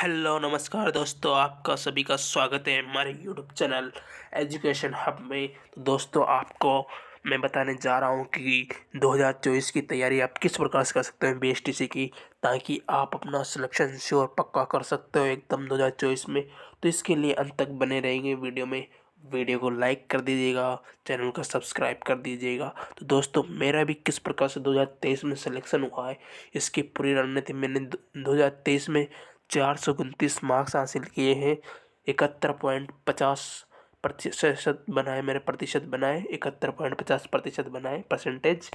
Hello नमस्कार दोस्तों, आपका सभी का स्वागत है हमारे यूट्यूब चैनल एजुकेशन हब में। तो दोस्तों, आपको मैं बताने जा रहा हूं कि 2024 की तैयारी आप किस प्रकार से कर सकते हैं बीएसटीसी की, ताकि आप अपना सिलेक्शन श्योर पक्का कर सकते हो एकदम 2024 में। तो इसके लिए अंत तक बने रहेंगे वीडियो को लाइक कर दीजिएगा, चैनल को सब्सक्राइब कर दीजिएगा। तो दोस्तों, मेरा भी किस प्रकार से 2023 में सिलेक्शन हुआ है, इसकी पूरी रणनीति मैंने 2023 में 429 मार्क्स हासिल किए हैं। 71.50% बनाए, मेरे प्रतिशत बनाए 71.50% बनाए परसेंटेज।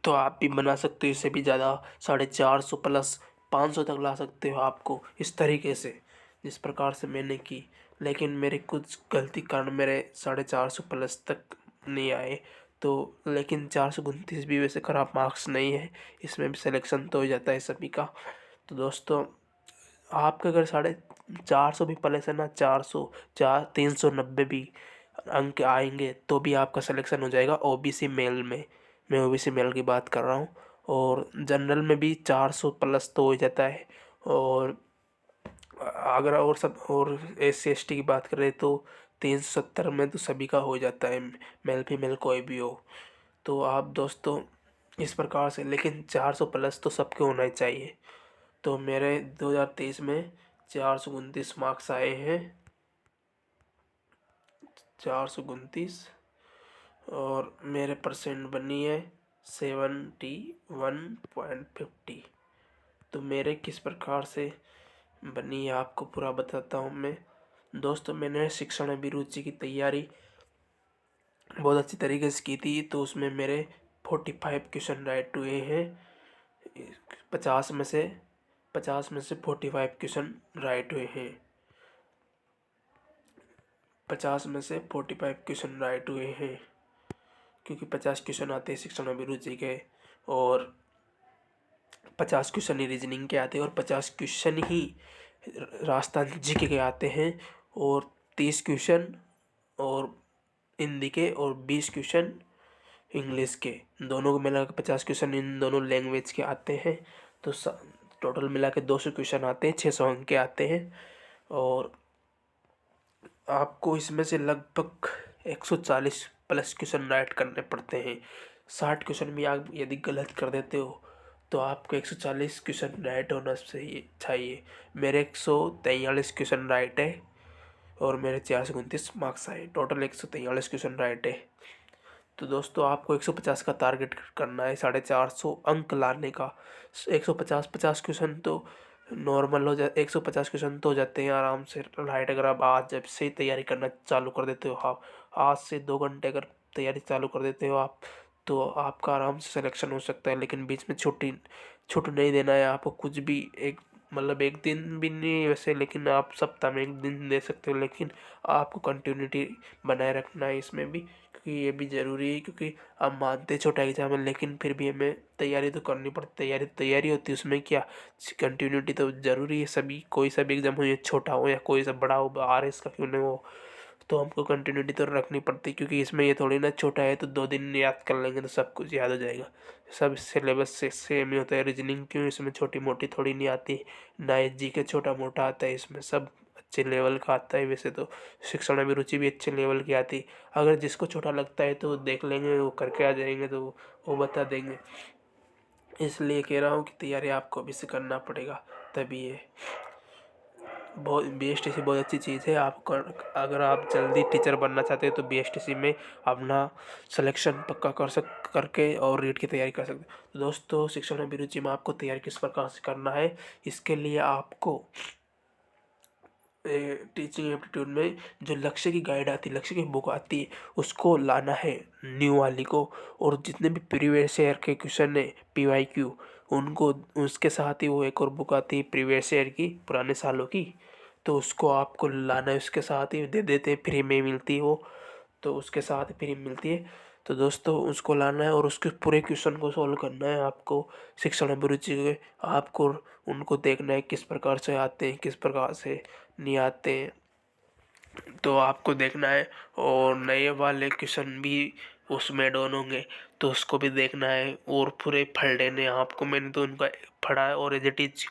तो आप भी बना सकते हो, इससे भी ज़्यादा 450 प्लस 500 तक ला सकते हो आपको इस तरीके से, जिस प्रकार से मैंने की। लेकिन मेरे कुछ गलती कारण मेरे 450 प्लस तक नहीं आए। तो लेकिन 429 भी वैसे ख़राब मार्क्स नहीं है, इसमें भी सिलेक्शन तो हो जाता है सभी का। तो दोस्तों, आपके अगर 450 भी प्लस है ना, 390 भी अंक आएंगे तो भी आपका सिलेक्शन हो जाएगा ओबीसी मेल में। मैं ओबीसी मेल की बात कर रहा हूँ। और जनरल में भी 400 प्लस तो हो जाता है। और अगर और SC ST की बात करें तो 370 में तो सभी का हो जाता है, मेल फीमेल कोई भी हो। तो आप दोस्तों, इस प्रकार से, लेकिन 400 प्लस तो सबके होना ही चाहिए। तो मेरे 2023 में 429 मार्क्स आए हैं, 429। और मेरे परसेंट बनी है 71.50। तो मेरे किस प्रकार से बनी है आपको पूरा बताता हूँ मैं। दोस्तों, मैंने शिक्षण अभिरुचि की तैयारी बहुत अच्छी तरीके से की थी। तो उसमें मेरे 45 क्वेश्चन राइट हुए हैं। 50 में से 45 क्वेश्चन राइट हुए हैं। 50 में से 45 क्वेश्चन राइट हुए हैं, क्योंकि 50 क्वेश्चन आते हैं शिक्षण अभिरुचि के, और 50 क्वेश्चन ही रीजनिंग के आते हैं, और 50 क्वेश्चन ही राजस्थान जीके के आते हैं, और 30 क्वेश्चन और हिंदी के, और 20 क्वेश्चन इंग्लिश के। दोनों को मिला के 50 क्वेश्चन इन दोनों लैंग्वेज के आते हैं। तो टोटल मिला के 200 क्वेश्चन आते हैं, 600 अंक के आते हैं। और आपको इसमें से लगभग 140 प्लस क्वेश्चन राइट करने पड़ते हैं। 60 क्वेश्चन भी आप यदि गलत कर देते हो तो आपको 140 क्वेश्चन राइट होना चाहिए। मेरे 143 क्वेश्चन राइट है, और मेरे 429 मार्क्स आए, टोटल 143 क्वेश्चन राइट है। तो दोस्तों, आपको 150 का टारगेट करना है, 450 अंक लाने का। 150 क्वेश्चन तो नॉर्मल हो जाए, 150 क्वेश्चन तो हो जाते हैं आराम से राइट, अगर आप आज जब से तैयारी करना चालू कर देते हो। आप आज से 2 घंटे अगर तैयारी चालू कर देते हो आप, तो आपका आराम से सिलेक्शन हो सकता है। लेकिन बीच में छुट्टी नहीं देना है आपको कुछ भी। एक मतलब एक दिन भी नहीं वैसे, लेकिन आप सप्ताह में एक दिन दे सकते हो, लेकिन आपको कंटिन्यूटी बनाए रखना है इसमें भी, क्योंकि ये भी ज़रूरी है। क्योंकि आप मानते छोटा एग्जाम है, लेकिन फिर भी हमें तैयारी तो करनी पड़ती, तैयारी होती है, उसमें क्या कंटिन्यूटी तो ज़रूरी है। सभी कोई सा भी एग्जाम हो, या छोटा हो या कोई सा बड़ा हो, RS का क्यों नहीं हो, तो हमको कंटिन्यूटी तो रखनी पड़ती है। क्योंकि इसमें ये थोड़ी ना छोटा है तो 2 दिन याद कर लेंगे तो सब कुछ याद हो जाएगा। सब सिलेबस से सेम ही होता है। रीजनिंग क्यों इसमें छोटी मोटी थोड़ी नहीं आती, ना GK छोटा मोटा आता है, इसमें सब अच्छे लेवल का आता है। वैसे तो शिक्षण अभिरुचि भी अच्छे लेवल की आती। अगर जिसको छोटा लगता है तो देख लेंगे, वो करके आ जाएंगे तो वो बता देंगे। इसलिए कह रहा हूँ कि तैयारी आपको अभी से करना पड़ेगा, तभी है। बहुत BSTC बहुत अच्छी चीज़ है। अगर आप जल्दी टीचर बनना चाहते हैं तो BSTC में अपना सिलेक्शन पक्का करके और रीट की तैयारी कर सकते हैं। तो दोस्तों, शिक्षण अभिरुचि में आपको तैयारी किस प्रकार से करना है, इसके लिए आपको टीचिंग एप्टीट्यूड में जो लक्ष्य की गाइड आती है, लक्ष्य की बुक आती है, उसको लाना है न्यू वाली को। और जितने भी प्रीवियस ईयर के क्वेश्चन है PYQ, उनको उसके साथ ही वो एक और बुक आती है प्रीवियस ईयर की, पुराने सालों की, तो उसको आपको लाना है। उसके साथ ही दे देते हैं, फ्री में मिलती है वो, तो उसके साथ फ्री मिलती है। तो दोस्तों, उसको लाना है और उसके पूरे क्वेश्चन को सॉल्व करना है आपको। शिक्षण अभिरुचि के आपको उनको देखना है किस प्रकार से आते हैं, किस प्रकार से नहीं आते हैं, तो आपको देखना है। और नए वाले क्वेश्चन भी उसमें ऐड होंगे, तो उसको भी देखना है। और पूरे फल लेने आपको, मैंने तो उनका पढ़ा है, और एज इट इज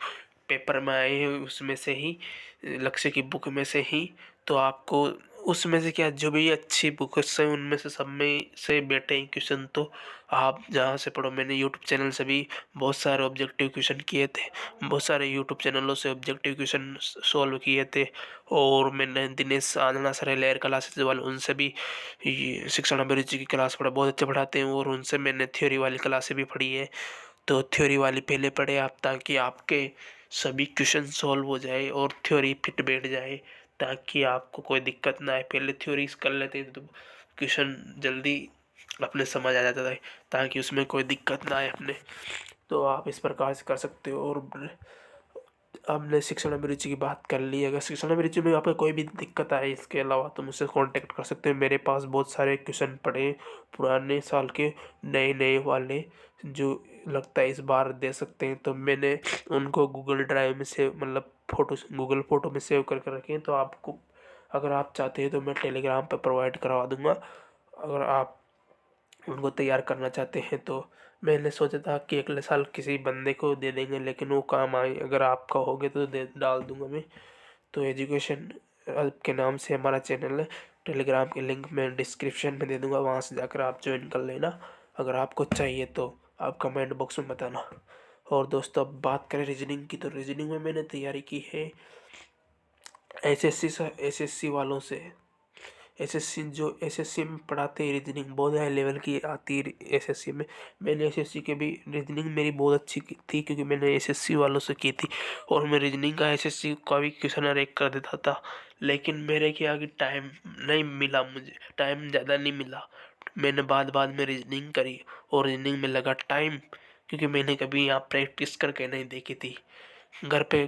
पेपर में आए हैं उसमें से ही, लक्ष्य की बुक में से ही। तो आपको उसमें से क्या, जो भी अच्छी बुक्स हैं उनमें से सब में से बैठे हैं क्वेश्चन, तो आप जहाँ से पढ़ो। मैंने यूट्यूब चैनल से भी बहुत सारे ऑब्जेक्टिव क्वेश्चन किए थे, बहुत सारे यूट्यूब चैनलों से ऑब्जेक्टिव क्वेश्चन सॉल्व किए थे। और मैंने Dinesh Anjana sir layer classes वाले, उनसे भी शिक्षण अभिरुचि की क्लास पढ़ा, बहुत अच्छे पढ़ाते हैं। और उनसे मैंने थ्योरी वाली क्लासें भी पढ़ी है। तो थ्योरी वाली पहले पढ़े आप, ताकि आपके सभी क्वेश्चन सॉल्व हो जाए और थ्योरी फिट बैठ जाए, ताकि आपको कोई दिक्कत ना आए। पहले थ्योरी कर लेते हैं तो क्वेश्चन जल्दी अपने समझ आ जाता है, ताकि उसमें कोई दिक्कत ना आए अपने। तो आप इस प्रकार से कर सकते हो। और हमने शिक्षण अभिरुचि की बात कर ली। अगर शिक्षण अभिरुचि में आपको कोई भी दिक्कत आए इसके अलावा, तो मुझसे कांटेक्ट कर सकते हैं। मेरे पास बहुत सारे क्वेश्चन पड़े हैं, पुराने साल के, नए नए वाले, जो लगता है इस बार दे सकते हैं। तो मैंने उनको गूगल ड्राइव में सेव, मतलब फोटो, गूगल फोटो में सेव करके रखे हैं। तो आपको, अगर आप चाहते हैं तो मैं टेलीग्राम पर प्रोवाइड करवा दूंगा। अगर आप उनको तैयार करना चाहते हैं तो मैंने सोचा था कि अगले साल किसी बंदे को दे देंगे, लेकिन वो काम आए। अगर आप कहोगे तो दे डाल दूंगा मैं। तो एजुकेशन हब के नाम से हमारा चैनल है। टेलीग्राम की लिंक मैं डिस्क्रिप्शन में दे दूंगा, वहाँ से जाकर आप ज्वाइन कर लेना। अगर आपको चाहिए तो आप कमेंट बॉक्स में बताना। और दोस्तों, अब बात करें रीजनिंग की, तो रीजनिंग में मैंने तैयारी की है एसएससी वालों से। एसएससी, जो एसएससी में पढ़ाते हैं रीजनिंग, बहुत हाई लेवल की आती है एसएससी में। मैंने एसएससी के भी, रीजनिंग मेरी बहुत अच्छी थी क्योंकि मैंने एसएससी वालों से की थी। और मैं रीजनिंग का एसएससी का भी क्वेश्चन अरेक कर देता था। लेकिन मेरे क्या कि टाइम नहीं मिला, मुझे टाइम ज़्यादा नहीं मिला। मैंने बाद बाद में रीजनिंग करी और रीजनिंग में लगा टाइम, क्योंकि मैंने कभी यहाँ प्रैक्टिस करके नहीं देखी थी। घर पे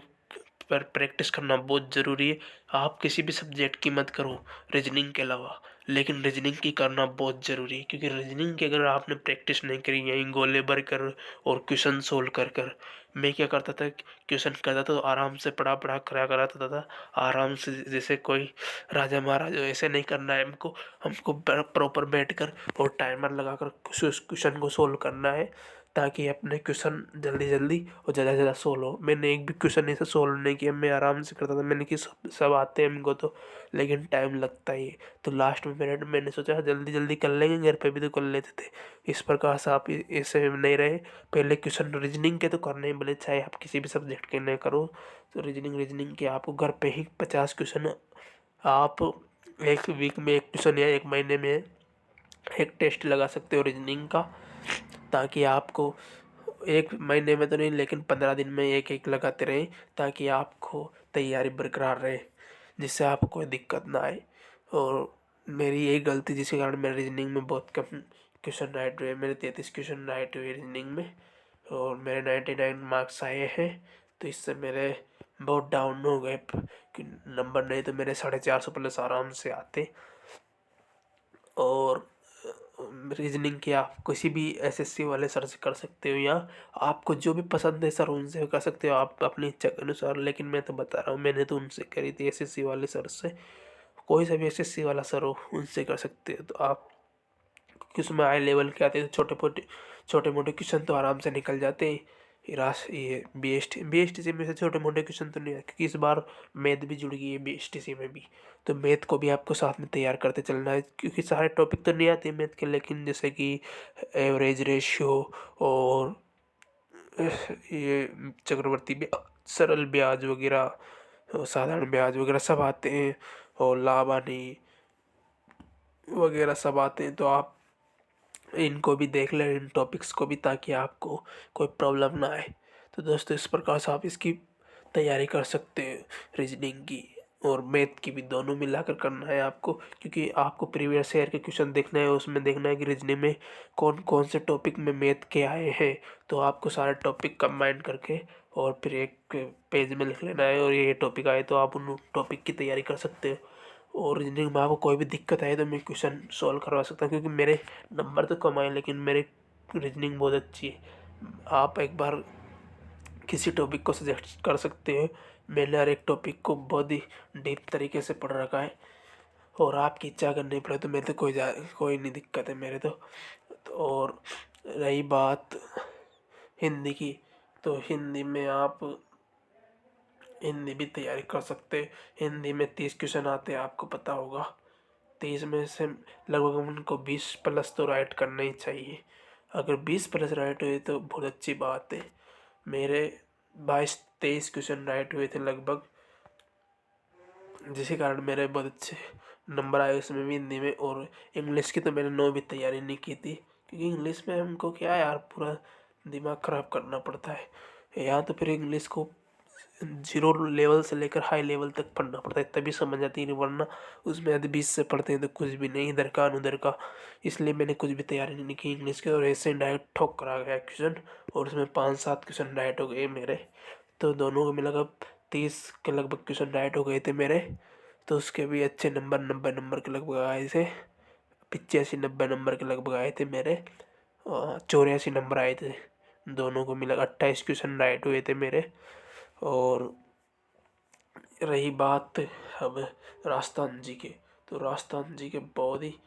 पर प्रैक्टिस करना बहुत ज़रूरी है। आप किसी भी सब्जेक्ट की मत करो रीजनिंग के अलावा, लेकिन रीजनिंग की करना बहुत ज़रूरी है। क्योंकि रीजनिंग की अगर आपने प्रैक्टिस नहीं करी, यहीं गोले भर कर और क्वेश्चन सोल्व कर कर, मैं क्या करता था, क्वेश्चन करता था तो आराम से पढ़ा पढ़ा करा कराता था, आराम से, जैसे कोई राजा महाराजा। ऐसे नहीं करना है हमको, हमको प्रॉपर बैठ कर और टाइमर लगा कर क्वेश्चन को सोल्व करना है, ताकि अपने क्वेश्चन जल्दी जल्दी और ज़्यादा से ज़्यादा सोल्व हो। मैंने एक भी क्वेश्चन ऐसे सोल्व नहीं किया, मैं आराम से करता था। मैंने कि सब आते हैं हमको तो, लेकिन टाइम लगता ही है। तो लास्ट में मैंने सोचा जल्दी जल्दी कर लेंगे, घर पे भी तो कर लेते थे। इस प्रकार से आप ऐसे नहीं रहे। पहले क्वेश्चन रीजनिंग के तो करने ही, भले चाहे आप किसी भी सब्जेक्ट के नहीं करो। तो रीजनिंग के आपको घर पे ही 50 क्वेश्चन, आप एक वीक में एक क्वेश्चन या एक महीने में एक टेस्ट लगा सकते हो रीजनिंग का, ताकि आपको एक महीने में तो नहीं, लेकिन 15 दिन में एक एक लगाते रहें, ताकि आपको तैयारी बरकरार रहे, जिससे आपको कोई दिक्कत ना आए। और मेरी यही गलती जिसके कारण मेरे रीजनिंग में बहुत कम क्वेश्चन राइट हुए। मेरे 33 क्वेश्चन राइट हुए रीजनिंग में, और मेरे 99 मार्क्स आए हैं। तो इससे मेरे बहुत डाउन हो गए कि नंबर, नहीं तो मेरे 450 प्लस आराम से आते। और रीजनिंग के आप किसी भी एसएससी वाले सर से कर सकते हो, या आपको जो भी पसंद है सर उनसे कर सकते हो आप अपनी इच्छा के अनुसार। लेकिन मैं तो बता रहा हूँ, मैंने तो उनसे करी थी, एसएससी वाले सर से। कोई सा भी एसएससी वाला सर हो उनसे कर सकते हो। तो आप, क्योंकि उसमें हाई लेवल के आते हैं, तो छोटे मोटे क्वेश्चन तो आराम से निकल जाते हैं। ये बीएसटीसी में से छोटे मोटे क्वेश्चन तो नहीं आए, क्योंकि इस बार मैथ भी जुड़ गई है बीएसटीसी में भी। तो मैथ को भी आपको साथ में तैयार करते चलना है, क्योंकि सारे टॉपिक तो नहीं आते मैथ के, लेकिन जैसे कि एवरेज रेशियो, और ये चक्रवर्ती ब्याज, सरल ब्याज वगैरह, साधारण ब्याज वगैरह सब आते हैं, और लाभ हानि वगैरह सब आते हैं। तो आप इनको भी देख लें, इन टॉपिक्स को भी, ताकि आपको कोई प्रॉब्लम ना आए। तो दोस्तों, इस प्रकार से आप इसकी तैयारी कर सकते हैं, रीजनिंग की और मैथ की भी, दोनों मिलाकर करना है आपको। क्योंकि आपको प्रीवियस ईयर के क्वेश्चन देखना है, उसमें देखना है कि रीजनिंग में कौन कौन से टॉपिक में मैथ के आए हैं। तो आपको सारे टॉपिक कंबाइन करके और फिर एक पेज में लिख लेना है, और ये टॉपिक आए तो आप उन टॉपिक की तैयारी कर सकते हो। और रीजनिंग में आपको कोई भी दिक्कत आए तो मैं क्वेश्चन सॉल्व करवा सकता हूँ, क्योंकि मेरे नंबर तो कम आए, लेकिन मेरे रीजनिंग बहुत अच्छी है। आप एक बार किसी टॉपिक को सजेस्ट कर सकते हो। मैंने हर एक टॉपिक को बहुत ही डीप तरीके से पढ़ रखा है, और आपकी इच्छा करनी पड़े तो मेरे तो कोई नहीं दिक्कत है मेरे तो। और रही बात हिंदी की, तो हिंदी में आप हिंदी भी तैयारी कर सकते। हिंदी में 30 क्वेश्चन आते हैं, आपको पता होगा। 30 में से लगभग उनको 20 प्लस तो राइट करना ही चाहिए। अगर 20 प्लस राइट हुए तो बहुत अच्छी बात है। मेरे 22-23 क्वेश्चन राइट हुए थे लगभग, जिसके कारण मेरे बहुत अच्छे नंबर आए उसमें भी, हिंदी में। और इंग्लिश की तो मैंने 9 भी तैयारी नहीं की थी, क्योंकि इंग्लिश में हमको क्या यार पूरा दिमाग ख़राब करना पड़ता है। यहाँ तो फिर इंग्लिश को 0 लेवल से लेकर हाई लेवल तक पढ़ना पड़ता है, तभी समझ आती है, वरना उसमें यदि 20 से पढ़ते हैं तो कुछ भी नहीं, इधर का उधर का। इसलिए मैंने कुछ भी तैयारी नहीं की इंग्लिश के, और ऐसे डायरेक्ट ठोक कर आ गया क्वेश्चन, और उसमें 5-7 क्वेश्चन राइट हो गए मेरे। तो दोनों को मिलाकर 30 के लगभग क्वेश्चन राइट हो गए थे मेरे। तो उसके भी अच्छे नंबर 90 नंबर के लगभग आए थे, 85-90 नंबर के लगभग आए थे मेरे। 84 नंबर आए थे, दोनों को मिला 28 क्वेश्चन राइट हुए थे मेरे। और रही बात अब राजस्थान जी के, तो राजस्थान जी के बहुत ही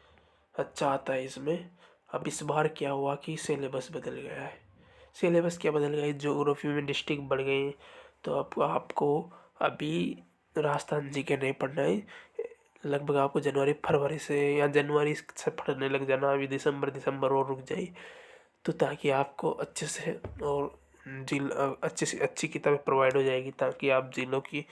अच्छा आता है इसमें। अब इस बार क्या हुआ कि सिलेबस बदल गया है। सिलेबस क्या बदल गया है, ज्योग्राफी में डिस्ट्रिक्ट बढ़ गए हैं। तो आपको अभी राजस्थान जी के नहीं पढ़ना है, लगभग आपको जनवरी फरवरी से या जनवरी से पढ़ने लग जाना। अभी दिसंबर और रुक जाइए, तो ताकि आपको अच्छे से और अच्छे से अच्छी किताबें प्रोवाइड हो जाएगी, ताकि आप जिलों की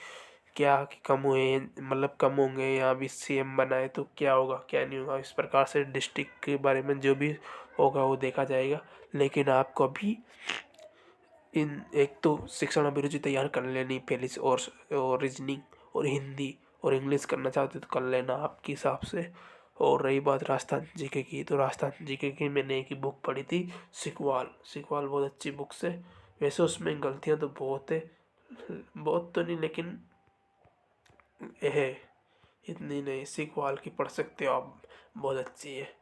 क्या कम हुए, मतलब कम होंगे, या अभी सीएम बनाए तो क्या होगा क्या नहीं होगा, इस प्रकार से डिस्ट्रिक्ट के बारे में जो भी होगा वो देखा जाएगा। लेकिन आपको अभी इन एक तो शिक्षण अभिरुचि तैयार कर लेनी पहले से, और रीजनिंग और हिंदी और इंग्लिश करना चाहते तो कर लेना आपके हिसाब से। और रही बात राजस्थान जीके की, तो राजस्थान जीके की मैंने एक ही बुक पढ़ी थी, सिकवाल। सिकवाल बहुत अच्छी बुक्स है। वैसे उसमें गलतियाँ तो बहुत है, बहुत तो नहीं लेकिन है, इतनी नहीं। सिकवाल की पढ़ सकते हो आप, बहुत अच्छी है।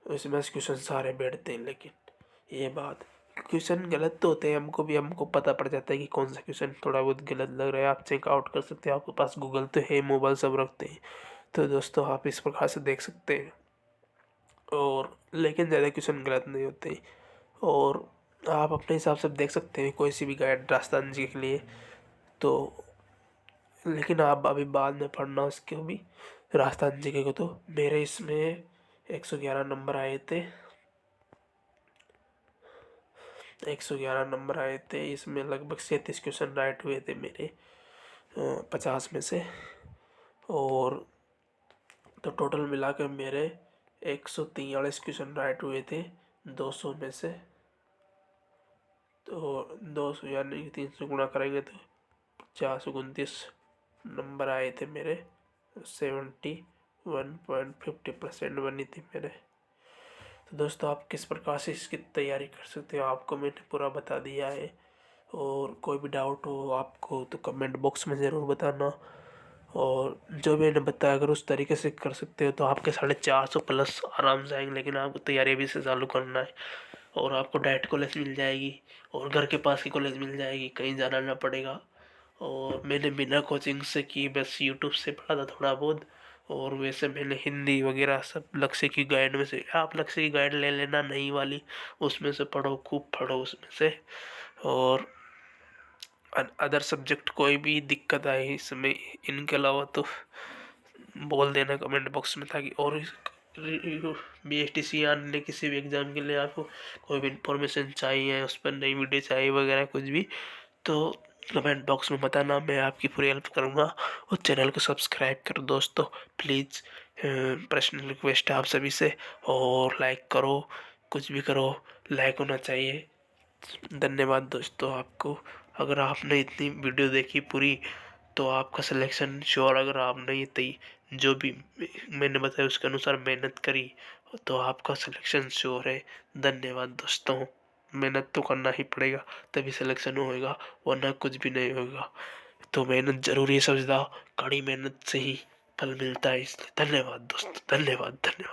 उसमें क्वेश्चन सारे बैठते हैं, लेकिन ये बात, क्वेश्चन गलत तो होते हैं, हमको पता पड़ जाता है कि कौन सा क्वेश्चन थोड़ा बहुत गलत लग रहा है। आप चेक आउट कर सकते हो, आपके पास गूगल तो है, मोबाइल सब रखते हैं, तो दोस्तों आप इस प्रकार से देख सकते हैं। और लेकिन ज़्यादा क्वेश्चन गलत नहीं होते, और आप अपने हिसाब से देख सकते हैं कोई सी भी गाइड राजस्थान जी के लिए। तो लेकिन आप अभी बाद में पढ़ना उसके भी, राजस्थान जी के को। तो मेरे इसमें 111 नंबर आए थे, 111 नंबर आए थे इसमें। लगभग 37 क्वेश्चन राइट हुए थे मेरे 50 में से। और तो टोटल मिलाकर मेरे 143 क्वेश्चन राइट हुए थे 200 में से। तो 200 यानी 300 गुणा करेंगे तो 429 नंबर आए थे मेरे, 71.50% बनी थी मेरे। तो दोस्तों आप किस प्रकार से इसकी तैयारी कर सकते हो, आपको मैंने पूरा बता दिया है। और कोई भी डाउट हो आपको तो कमेंट बॉक्स में ज़रूर बताना। और जो मैंने बताया अगर उस तरीके से कर सकते हो तो आपके 450 प्लस आराम से आएंगे। लेकिन आपको तैयारी अभी से चालू करना है, और आपको डायरेक्ट कॉलेज मिल जाएगी, और घर के पास की कॉलेज मिल जाएगी, कहीं जाना ना पड़ेगा। और मैंने बिना कोचिंग से की, बस यूट्यूब से पढ़ा था थोड़ा बहुत। और वैसे मैंने हिंदी वगैरह सब लक्ष्य की गाइड में से, आप लक्ष्य की गाइड ले लेना नई वाली, उसमें से पढ़ो, खूब पढ़ो उसमें से। और अदर सब्जेक्ट कोई भी दिक्कत आए इसमें इनके अलावा तो बोल देना कमेंट बॉक्स में, ताकि और BSTC आने किसी भी एग्ज़ाम के लिए आपको कोई भी इंफॉर्मेशन चाहिए, उस पर नई वीडियो चाहिए वगैरह कुछ भी, तो कमेंट बॉक्स में बताना, मैं आपकी पूरी हेल्प करूँगा। और चैनल को सब्सक्राइब करो दोस्तों प्लीज़, पर्सनल रिक्वेस्ट है आप सभी से। और लाइक करो, कुछ भी करो, लाइक होना चाहिए। धन्यवाद दोस्तों आपको। अगर आपने इतनी वीडियो देखी पूरी तो आपका सिलेक्शन श्योर। अगर आपने ये जो भी मैंने बताया उसके अनुसार मेहनत करी तो आपका सिलेक्शन श्योर है। धन्यवाद दोस्तों। मेहनत तो करना ही पड़ेगा, तभी सिलेक्शन होएगा, वरना कुछ भी नहीं होगा। तो मेहनत जरूरी है समझदा, कड़ी मेहनत से ही फल मिलता है। इसलिए धन्यवाद दोस्तों, धन्यवाद धन्यवाद।